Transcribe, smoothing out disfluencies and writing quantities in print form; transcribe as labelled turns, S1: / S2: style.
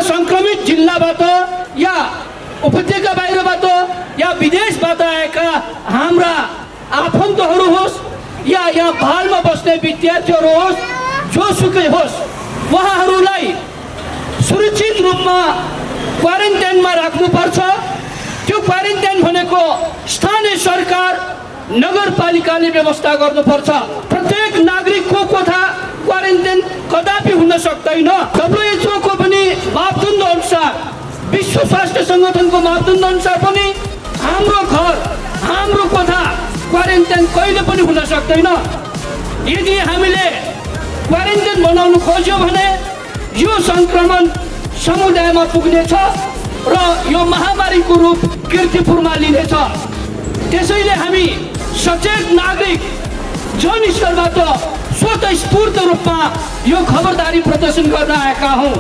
S1: संक्रमित जिल्लाबाट या उपत्यका बाहिरबाट या विदेशबाट आएका हाम्रा आफन्तहरू होस् या यहाँ भालमा बस्ने विद्यार्थीहरू होस्, जोसुकै होस्, उहाँहरूलाई सुरक्षित रूपमा क्वारेन्टाइनमा राख्नुपर्छ। त्यो क्वारेन्टाइन भनेको स्थानीय सरकार नगरपालिकाले व्यवस्था गर्नुपर्छ। प्रत्येक नागरिकको कोठा क्वारेन्टाइन कदापि हुन सक्दैन। WHO को पनि मापदण्ड अनुसार, विश्व स्वास्थ्य संगठनको मापदण्ड अनुसार पनि हाम्रो घर, हाम्रो कोठा क्वारेन्टाइन कहिले पनि हुन सक्दैन। यदि हामीले क्वारेन्टाइन बनाउनु खोज्यो भने यो संक्रमण समुदायमा पुग्नेछ र यो महामारीको रूप कीर्तिपुरमा लिनेछ। त्यसैले हामी सचेत नागरिक जनस्तरबाट स्वतस्फूर्त रूपमा यो खबरदारी प्रदर्शन गर्न आएका हौं।